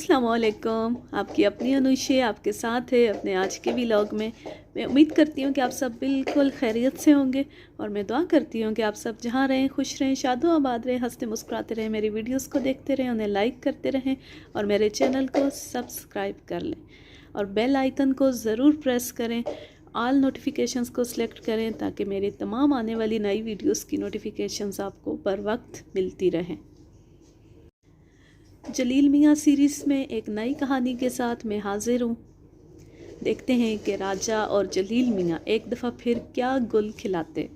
अस्सलाम वालेकुम। आपकी अपनी अनुशे आपके साथ है अपने आज के व्लॉग में। मैं उम्मीद करती हूँ कि आप सब बिल्कुल खैरियत से होंगे और मैं दुआ करती हूँ कि आप सब जहाँ रहें खुश रहें, शादो आबाद रहें, हंसते मुस्कुराते रहें, मेरी वीडियोस को देखते रहें, उन्हें लाइक करते रहें और मेरे चैनल को सब्सक्राइब कर लें और बेल आइकन को ज़रूर प्रेस करें। ऑल नोटिफिकेशंस को सिलेक्ट करें ताकि मेरी तमाम आने वाली नई वीडियोस की नोटिफिकेशंस आपको बर वक्त मिलती रहें। जलील मियाँ सीरीज़ में एक नई कहानी के साथ मैं हाजिर हूँ। देखते हैं कि राजा और जलील मियाँ एक दफ़ा फिर क्या गुल खिलाते।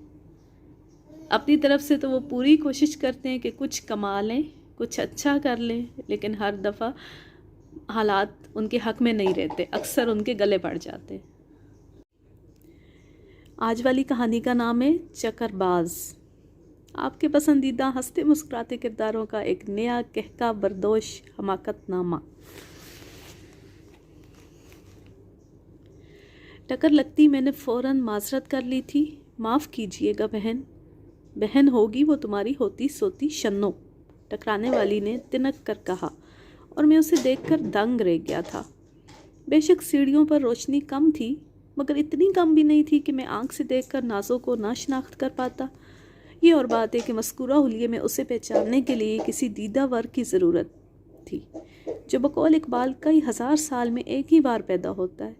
अपनी तरफ से तो वो पूरी कोशिश करते हैं कि कुछ कमा लें, कुछ अच्छा कर लें, लेकिन हर दफ़ा हालात उनके हक में नहीं रहते, अक्सर उनके गले पड़ जाते। आज वाली कहानी का नाम है चकरबाज। आपके पसंदीदा हंसते मुस्कुराते किरदारों का एक नया कहका बरदोश हमाकतनामा। टक्कर लगती मैंने फ़ौरन माजरत कर ली थी। माफ़ कीजिएगा बहन। बहन होगी वो तुम्हारी होती सोती शन्नो, टकराने वाली ने तिनक कर कहा और मैं उसे देखकर दंग रह गया था। बेशक सीढ़ियों पर रोशनी कम थी, मगर इतनी कम भी नहीं थी कि मैं आंख से देखकर नाजों को ना शनाख्त कर पाता। ये और बात है कि मस्कुरा हुलिये में उसे पहचानने के लिए किसी दीदा वर की ज़रूरत थी, जो बकौल इकबाल कई हज़ार साल में एक ही बार पैदा होता है।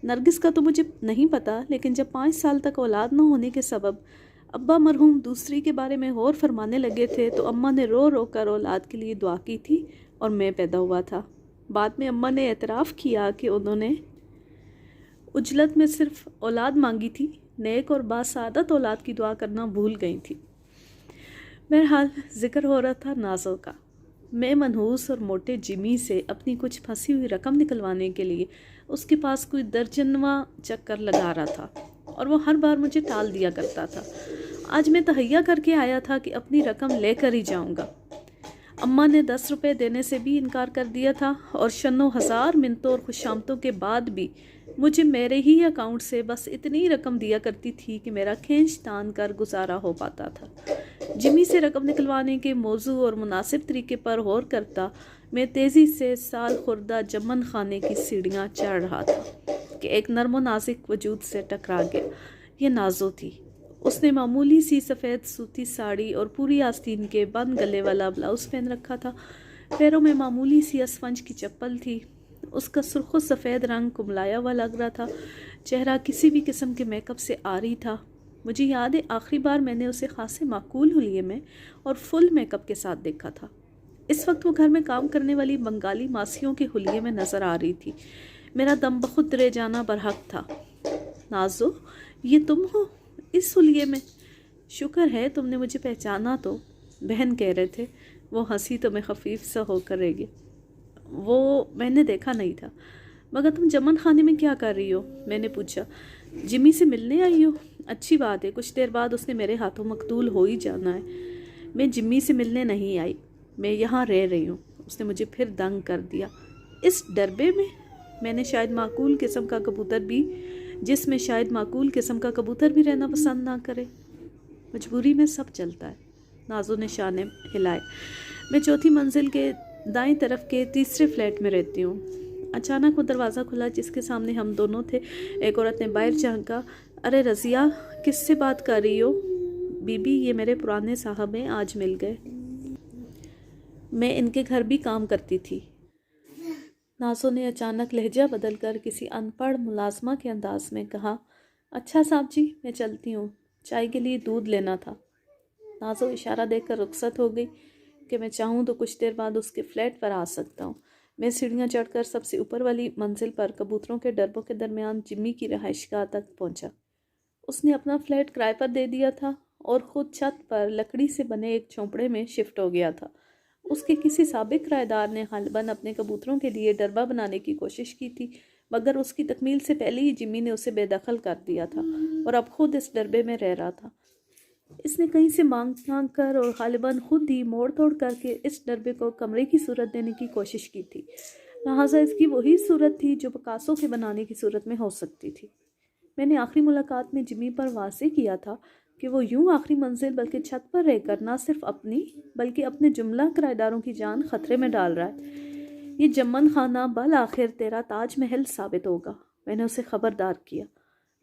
नरगिस का तो मुझे नहीं पता, लेकिन जब 5 साल तक औलाद न होने के सबब अब्बा मरहूम दूसरी के बारे में और फरमाने लगे थे, तो अम्मा ने रो रो कर औलाद के लिए दुआ की थी और मैं पैदा हुआ था। बाद में अम्मा ने एतराफ़ किया कि उन्होंने उजलत में सिर्फ औलाद मांगी थी, नेक और बासादत औलाद की दुआ करना भूल गई थी। बहरहाल जिक्र हो रहा था नाज़ों का। मैं मनहूस और मोटे जिमी से अपनी कुछ फंसी हुई रकम निकलवाने के लिए उसके पास कोई दर्जनवा चक्कर लगा रहा था और वो हर बार मुझे टाल दिया करता था। आज मैं तहैया करके आया था कि अपनी रकम लेकर ही जाऊंगा। अम्मा ने 10 रुपये देने से भी इनकार कर दिया था और शन्नो 1000 मिन्नतों और खुशामतों के बाद भी मुझे मेरे ही अकाउंट से बस इतनी रकम दिया करती थी कि मेरा खींच तान कर गुजारा हो पाता था। जिमी से रकम निकलवाने के मौजू और मुनासिब तरीके पर गौर करता मैं तेज़ी से साल खुर्दा जमन खाने की सीढ़ियाँ चढ़ रहा था कि एक नर्मो नाजिक वजूद से टकरा गया। ये नाजो थी। उसने मामूली सी सफ़ेद सूती साड़ी और पूरी आस्तीन के बंद गले वाला ब्लाउज़ पहन रखा था। पैरों में मामूली सी असफंज की चप्पल थी। उसका सुर्ख सफ़ेद रंग कुमलाया हुआ लग रहा था। चेहरा किसी भी किस्म के मेकअप से आरी था। मुझे याद है आखिरी बार मैंने उसे खासे माकूल हुलिये में और फुल मेकअप के साथ देखा था। इस वक्त वो घर में काम करने वाली बंगाली मासियों के हुलिये में नज़र आ रही थी। मेरा दम बखुद रह जाना बरहक था। नाजो, ये तुम हो इस हुलिये में? शुक्र है तुमने मुझे पहचाना तो, बहन कह रहे थे। वो हंसी तो मैं खफीफ सा होकर रह गई। वो मैंने देखा नहीं था। मगर तुम जमन खाने में क्या कर रही हो? मैंने पूछा। जिमी से मिलने आई हो? अच्छी बात है, कुछ देर बाद उसने मेरे हाथों मकतूल हो ही जाना है। मैं जिम्मी से मिलने नहीं आई, मैं यहाँ रह रही हूँ। उसने मुझे फिर दंग कर दिया। इस डरबे में? मैंने शायद माकूल किस्म का कबूतर भी जिसमें शायद माकूल किस्म का कबूतर भी रहना पसंद ना करे। मजबूरी में सब चलता है। नाजो ने शाने हिलाए। मैं चौथी मंजिल के दाईं तरफ के तीसरे फ्लैट में रहती हूँ। अचानक वो दरवाज़ा खुला जिसके सामने हम दोनों थे। एक औरत ने बाहर झांका। अरे रज़िया, किससे बात कर रही हो? बीबी, ये मेरे पुराने साहब हैं, आज मिल गए। मैं इनके घर भी काम करती थी। नाज़ो ने अचानक लहजा बदलकर किसी अनपढ़ मुलाजमा के अंदाज में कहा। अच्छा साहब जी, मैं चलती हूँ, चाय के लिए दूध लेना था। नाज़ो इशारा देकर रुखसत हो गई कि मैं चाहूँ तो कुछ देर बाद उसके फ्लैट पर आ सकता हूँ। मैं सीढ़ियाँ चढ़कर सबसे ऊपर वाली मंजिल पर कबूतरों के डरबों के दरमियान जिम्मी की रहायशगाह तक पहुँचा। उसने अपना फ्लैट किराए पर दे दिया था और ख़ुद छत पर लकड़ी से बने एक झोंपड़े में शिफ्ट हो गया था। उसके किसी साबिक किराएदार ने गालिबन अपने कबूतरों के लिए डरबा बनाने की कोशिश की थी, मगर उसकी तकमील से पहले ही जिम्मी ने उसे बेदखल कर दिया था और अब खुद इस डरबे में रह रहा था। इसने कहीं से मांग कर और गालिबन खुद ही मोड़ तोड़ करके इस डरबे को कमरे की सूरत देने की कोशिश की थी। लिहाजा इसकी वही सूरत थी जो पिकासो के बनाने की सूरत में हो सकती थी। मैंने आखिरी मुलाकात में जिम्मी पर वाज़े किया था कि वो यूं आखिरी मंजिल बल्कि छत पर रहकर ना सिर्फ अपनी बल्कि अपने जुमला किराएदारों की जान खतरे में डाल रहा है। یہ جمن خانہ بالآخر تیرا تاج محل ثابت ہوگا۔ میں نے اسے خبردار کیا۔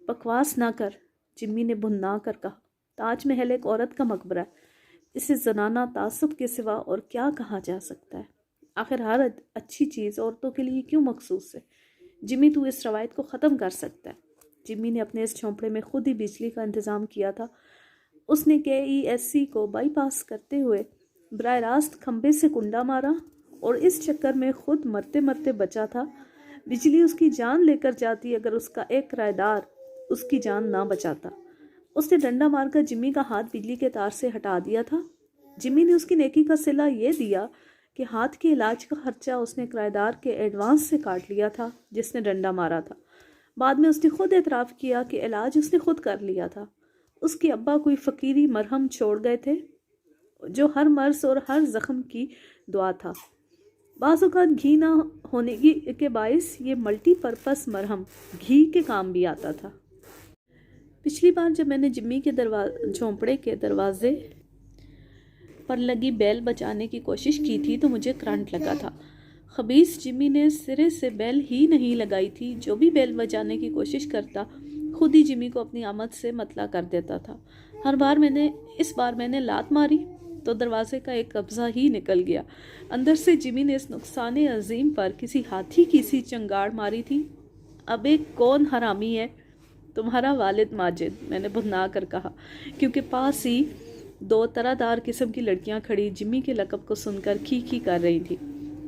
بکواس نہ کر، جمی نے بھننا کر کہا۔ تاج محل ایک عورت کا مقبرہ ہے، اسے زنانہ تعصب کے سوا اور کیا کہا جا سکتا ہے؟ آخر ہر اچھی چیز عورتوں کے لیے کیوں مخصوص ہے؟ جمی تو اس روایت کو ختم کر سکتا ہے۔ جمی نے اپنے اس جھونپڑے میں خود ہی بجلی کا انتظام کیا تھا۔ اس نے KESC کو بائی پاس کرتے ہوئے براہ راست کھمبے سے کنڈا مارا اور اس چکر میں خود مرتے مرتے بچا تھا۔ بجلی اس کی جان لے کر جاتی اگر اس کا ایک کرایہ دار اس کی جان نہ بچاتا۔ اس نے ڈنڈا مار کر جمی کا ہاتھ بجلی کے تار سے ہٹا دیا تھا۔ جمی نے اس کی نیکی کا صلہ یہ دیا کہ ہاتھ کے علاج کا خرچہ اس نے کرایہ دار کے ایڈوانس سے کاٹ لیا تھا جس نے ڈنڈا مارا تھا۔ بعد میں اس نے خود اعتراف کیا کہ علاج اس نے خود کر لیا تھا۔ اس کے ابا کوئی فقیری مرہم چھوڑ گئے تھے جو ہر مرض اور ہر زخم کی دوا تھا۔ بعض اوقات گھی نہ ہونے کے باعث یہ ملٹی پرپس مرہم گھی کے کام بھی آتا تھا۔ پچھلی بار جب میں نے جمی کے جھونپڑے کے دروازے پر لگی بیل بجانے کی کوشش کی تھی تو مجھے کرنٹ لگا تھا۔ خبیث جمی نے سرے سے بیل ہی نہیں لگائی تھی۔ جو بھی بیل بجانے کی کوشش کرتا خود ہی جمی کو اپنی آمد سے مطلع کر دیتا تھا۔ اس بار میں نے لات ماری تو دروازے کا ایک قبضہ ہی نکل گیا۔ اندر سے جمی نے اس نقصان عظیم پر کسی ہاتھی کی سی چنگاڑ ماری تھی۔ اب ایک کون حرامی ہے؟ تمہارا والد ماجد، میں نے بھنا کر کہا، کیونکہ پاس ہی دو طرح دار قسم کی لڑکیاں کھڑی جمی کے لقب کو سن کر کھی کھی کر رہی تھی۔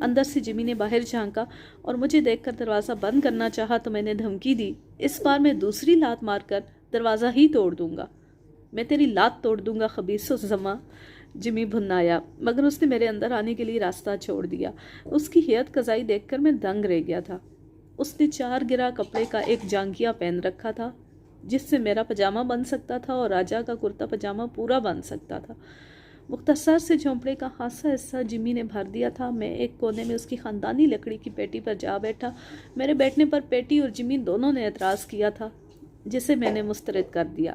اندر سے جمی نے باہر جھانکا اور مجھے دیکھ کر دروازہ بند کرنا چاہا تو میں نے دھمکی دی، اس بار میں دوسری لات مار کر دروازہ ہی توڑ دوں گا۔ میں تیری لات توڑ دوں گا خبیث الزما، جمی بھنایا، مگر اس نے میرے اندر آنے کے لیے راستہ چھوڑ دیا۔ اس کی ہیئت قضائی دیکھ کر میں دنگ رہ گیا تھا۔ اس نے 4 گرہ کپڑے کا ایک جانگیا پہن رکھا تھا جس سے میرا پجامہ بن سکتا تھا اور راجا کا کرتا پجامہ پورا بن سکتا تھا۔ مختصر سے جھونپڑے کا خاصا حصہ جمی نے بھر دیا تھا۔ میں ایک کونے میں اس کی خاندانی لکڑی کی پیٹی پر جا بیٹھا۔ میرے بیٹھنے پر پیٹی اور جمی دونوں نے اعتراض کیا تھا جسے میں نے مسترد کر دیا۔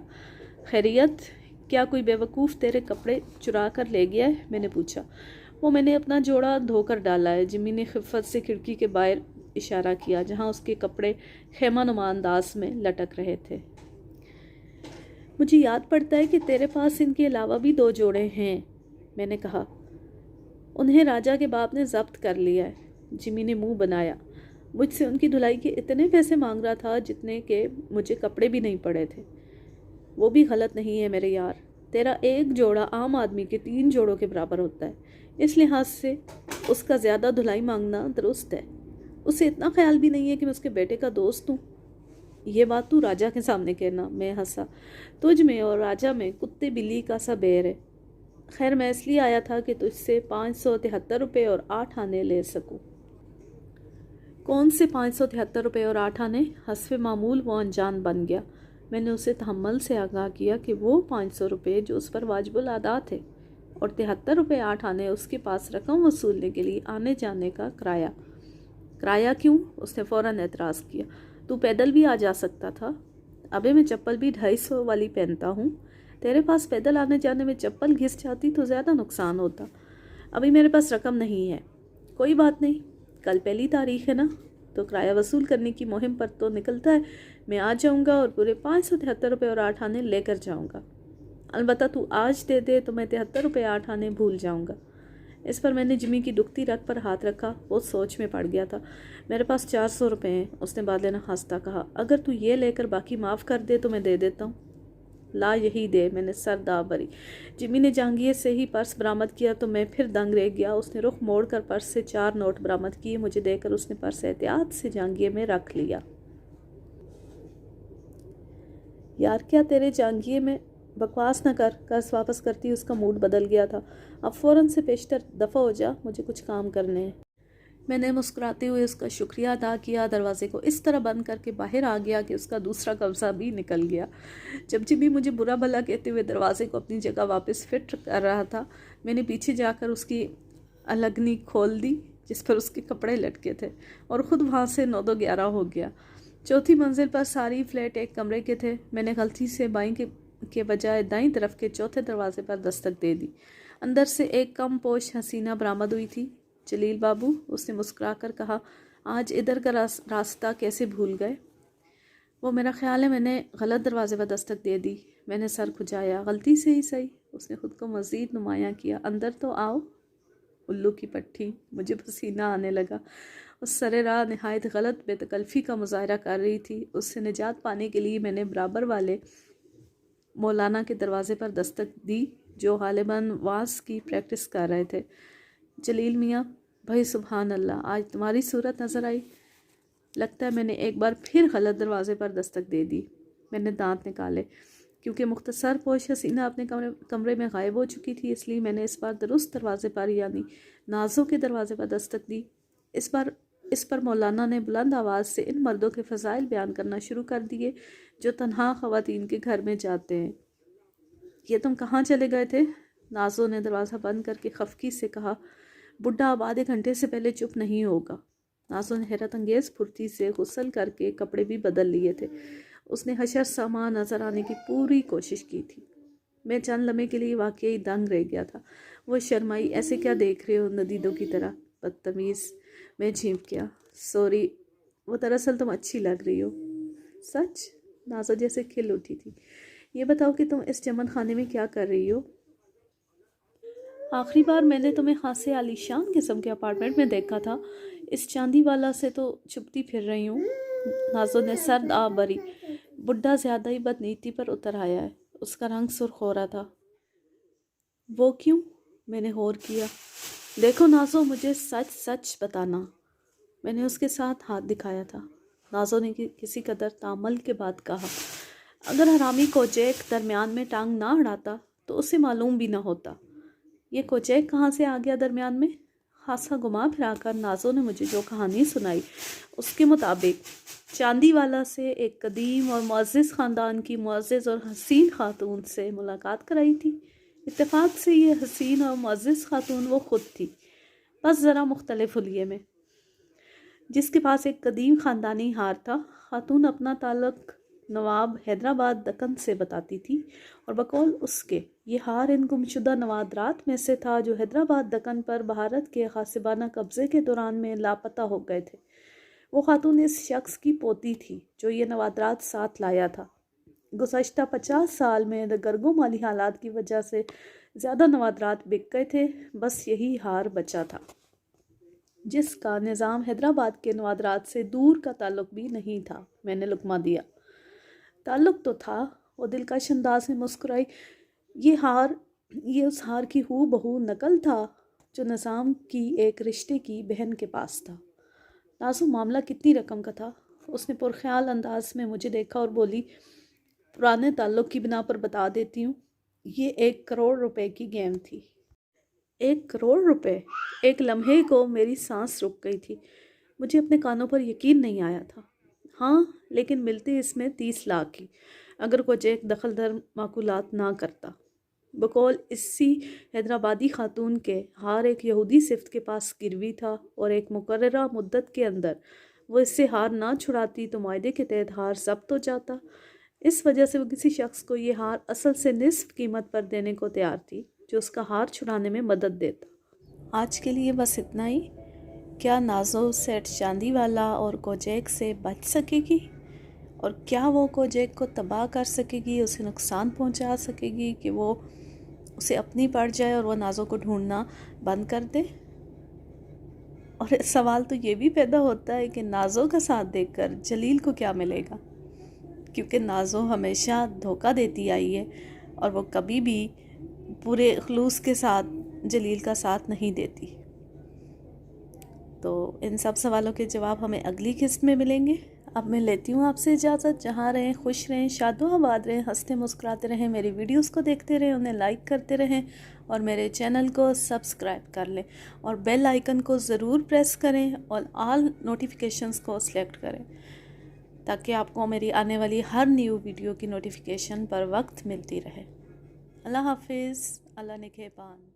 خیریت، کیا کوئی بے وقوف تیرے کپڑے چرا کر لے گیا ہے؟ میں نے پوچھا۔ وہ میں نے اپنا جوڑا دھو کر ڈالا ہے، جمی نے خفت سے کھڑکی کے باہر اشارہ کیا جہاں اس کے کپڑے خیمہ نما انداز میں لٹک رہے تھے۔ مجھے یاد پڑتا ہے کہ تیرے پاس ان کے علاوہ بھی 2 جوڑے ہیں، میں نے کہا۔ انہیں راجا کے باپ نے ضبط کر لیا ہے، جمی نے منہ بنایا۔ مجھ سے ان کی دھلائی کے اتنے پیسے مانگ رہا تھا جتنے کہ مجھے کپڑے بھی نہیں پڑے تھے۔ وہ بھی غلط نہیں ہے میرے یار، تیرا ایک جوڑا عام آدمی کے 3 جوڑوں کے برابر ہوتا ہے، اس لحاظ سے اس کا زیادہ دھلائی مانگنا درست ہے۔ اسے اتنا خیال بھی نہیں ہے کہ میں اس کے بیٹے کا دوست ہوں۔ یہ بات تو راجا کے سامنے کہنا، میں ہنسا۔ تجھ میں اور راجا میں کتے بلی کا سا بیر ہے۔ خیر میں اس لیے آیا تھا کہ تجھ سے 573 روپے اور 8 آنے لے سکوں۔ کون سے 573 روپے اور 8 آنے؟ حسب معمول وہ انجان بن گیا۔ میں نے اسے تحمل سے آگاہ کیا کہ وہ 500 روپے جو اس پر واجب الادا تھے اور 73 روپے 8 آنے اس کے پاس رقم وصولنے کے لیے آنے جانے کا کرایہ۔ کرایہ کیوں؟ اس نے فوراً اعتراض کیا۔ تو پیدل بھی آ جا سکتا تھا۔ ابے میں چپل بھی 250 والی پہنتا ہوں، تیرے پاس پیدل آنے جانے میں چپل گھس جاتی تو زیادہ نقصان ہوتا۔ ابھی میرے پاس رقم نہیں ہے۔ کوئی بات نہیں، کل پہلی تاریخ ہے نا، تو کرایہ وصول کرنے کی مہم پر تو نکلتا ہے۔ میں آ جاؤں گا اور پورے 573 روپے اور 8 آنے لے کر جاؤں گا۔ البتہ تو آج دے دے تو میں 73 روپے 8 آنے بھول جاؤں گا۔ اس پر میں نے جمی کی دکھتی رگ پر ہاتھ رکھا۔ وہ سوچ میں پڑ گیا تھا۔ میرے پاس 400 روپے ہیں، اس نے بعد لینا ہنستا کہا۔ اگر تو یہ لے کر باقی معاف کر دے تو میں دے دیتا ہوں۔ لا یہی دے، میں نے سر داہ بری۔ جمی نے جانگیے سے ہی پرس برآمد کیا تو میں پھر دنگ رہ گیا۔ اس نے رخ موڑ کر پرس سے 4 نوٹ برآمد کیے۔ مجھے دیکھ کر اس نے پرس احتیاط سے جانگیے میں رکھ لیا۔ یار کیا تیرے جانگیے میں بکواس نہ کر، قرض واپس کرتی اس کا موڈ بدل گیا تھا۔ اب فوراً سے پیشتر دفع ہو جا، مجھے کچھ کام کرنے ہیں۔ میں نے مسکراتے ہوئے اس کا شکریہ ادا کیا، دروازے کو اس طرح بند کر کے باہر آ گیا کہ اس کا دوسرا قبضہ بھی نکل گیا۔ جب جمی مجھے برا بھلا کہتے ہوئے دروازے کو اپنی جگہ واپس فٹ کر رہا تھا، میں نے پیچھے جا کر اس کی الگنی کھول دی جس پر اس کے کپڑے لٹکے تھے اور خود وہاں سے 9-11 ہو گیا۔ 4تھی منزل پر ساری فلیٹ ایک کمرے کے تھے۔ میں نے غلطی سے بائیں کے بجائے دائیں طرف کے 4تھے دروازے پر دستک دے دی۔ اندر سے ایک کم پوش حسینہ برآمد ہوئی تھی۔ जलील बाबू, उसने मुस्कुरा कर कहा, आज इधर का रास्ता कैसे भूल गए? वो मेरा ख्याल है मैंने गलत दरवाजे पर दस्तक दे दी। मैंने सर खुजाया। गलती से ही सही। उसने ख़ुद को मज़ीद नुमायाँ किया। अंदर तो आओ। उल्लू की पट्टी। मुझे पसीना आने लगा। उस सरे राह नहायत गलत बेतकल्फ़ी का मुज़ाहरा कर रही थी। उससे निजात पाने के लिए मैंने बराबर वाले मौलाना के दरवाज़े पर दस्तक दी, जो गालिबन वाज़ की प्रैक्टिस कर रहे थे। जलील मियाँ, भाई सुबहान अल्लाह, आज तुम्हारी सूरत नज़र आई। लगता है मैंने एक बार फिर गलत दरवाज़े पर दस्तक दे दी। मैंने दांत निकाले। क्योंकि मुख्तसर पोश हसीना अपने कमरे में गायब हो चुकी थी, इसलिए मैंने इस बार दुरुस्त दरवाज़े पर यानी नाज़ों के दरवाज़े पर दस्तक दी। इस पर मौलाना ने बुलंद आवाज़ से इन मर्दों के फ़ज़ाइल बयान करना शुरू कर दिए जो तन्हा ख़वातीन के घर में जाते हैं। ये तुम कहाँ चले गए थे? नाज़ों ने दरवाज़ा बंद करके खफकी से कहा। बुढ़ा अब आधे घंटे से पहले चुप नहीं होगा। नाज़ों ने हैरत अंगेज़ फुर्ती से गुस्ल करके कपड़े भी बदल लिए थे। उसने हशर समा नज़र आने की पूरी कोशिश की थी। मैं चंद लम्हे के लिए वाकई दंग रह गया था। वो शर्माई, ऐसे क्या देख रहे हो नदीदों की तरह, बदतमीज़। मैं झींप गया। सॉरी, वो दरअसल तुम अच्छी लग रही हो। सच? नाज़ो जैसे खिल उठी थी। ये बताओ कि तुम इस चमन खाने में क्या कर रही हो? आखिरी बार मैंने तुम्हें खासे आलीशान किस्म के अपार्टमेंट में देखा था। इस चांदी वाला से तो छुपती फिर रही हूँ। नाज़ो ने सर्द आ भरी। बुढ़ा ज़्यादा ही बदनीति पर उतर आया है। उसका रंग सुर्ख हो रहा था। वो क्यों? मैंने गौर किया। देखो नाज़ो, मुझे सच सच बताना। मैंने उसके साथ हाथ दिखाया था। नाज़ो ने किसी कदर तामल के बाद कहा, अगर हरामी कोचेक दरमियान में टांग ना अड़ाता तो उसे मालूम भी ना होता। ये कोचेक कहाँ से आ गया दरमियान में? खासा घुमा फिराकर नाज़ो ने मुझे जो कहानी सुनाई उसके मुताबिक चांदी वाला से एक कदीम और मुअज़्ज़िज़ ख़ानदान की मुअज़्ज़िज़ और हसीन खातून से मुलाकात कराई थी। इत्तेफाक से ये हसीन और मुअज़्ज़िज़ खातून वो ख़ुद थी, बस ज़रा मुख्तलिफ हुलिये में। जिसके पास एक कदीम ख़ानदानी हार था। खातून अपना ताल्लुक़ नवाब हैदराबाद दक्कन से बताती थी और बकौल उसके ये हार इन गुमशुदा नवादरात में से था जो हैदराबाद दक्कन पर भारत के गासिबाना कब्ज़े के दौरान में लापता हो गए थे। वो खातून इस शख्स की पोती थी जो ये नवादरात साथ लाया था। गुज़श्ता 50 साल में दरगो माली हालात की वजह से ज़्यादा नवादरात बिक गए थे, बस यही हार बचा था जिसका निज़ाम हैदराबाद के नवादरात से दूर का ताल्लुक़ भी नहीं था। मैंने लुकमा दिया। ताल्लुक़ तो था। वो दिलकश अंदाज में मुस्कुराई। ये उस हार की हू बहू नकल था जो निज़ाम की एक रिश्ते की बहन के पास था। नाज़ो, मामला कितनी रकम का था? उसने पुरख्याल अंदाज में मुझे देखा और बोली, पुराने ताल्लुक़ की बिना पर बता देती हूँ, ये 1 करोड़ रुपए की गेम थी। 1 करोड़ रुपए? एक लम्हे को मेरी सांस रुक गई थी। मुझे अपने कानों पर यकीन नहीं आया था। हाँ, लेकिन मिलती इसमें 30 लाख की, अगर कोचेक दखलदर माकूलात ना करता। बकौल इसी हैदराबादी खातून के हार एक यहूदी सिफ्त के पास गिरवी था और एक मुकर्ररा मुद्दत के अंदर वो इससे हार ना छुड़ाती तो मुआहदे के तहत हार ज़ब्त हो जाता। इस वजह से वो किसी शख्स को ये हार असल से निस्फ कीमत पर देने को तैयार थी जो उसका हार छुड़ाने में मदद देता। आज के लिए बस इतना ही। क्या नाज़ो सेठ चांदी वाला और कोचेक से बच सकेगी? और क्या वो कोचेक को तबाह कर सकेगी, उसे नुकसान पहुंचा सकेगी कि वो उसे अपनी पड़ जाए और वह नाज़ो को ढूंढना बंद कर दे? और सवाल तो ये भी पैदा होता है कि नाज़ो का साथ देखकर जलील को क्या मिलेगा, क्योंकि नाज़ो हमेशा धोखा देती आई है और वो कभी भी पूरे खलूस के साथ जलील का साथ नहीं देती। तो इन सब सवालों के जवाब हमें अगली किस्त में मिलेंगे। अब मैं लेती हूँ आपसे इजाज़त। जहाँ रहें खुश रहें, शादो आबाद रहें, हंसते मुस्कुराते रहें, मेरी वीडियोस को देखते रहें, उन्हें लाइक करते रहें और मेरे चैनल को सब्सक्राइब कर लें और बेल आइकन को ज़रूर प्रेस करें और ऑल नोटिफिकेशंस को सिलेक्ट करें ताकि आपको मेरी आने वाली हर न्यू वीडियो की नोटिफिकेशन पर वक्त मिलती रहे। अल्लाह हाफिज़। अल्लाह निगहबान।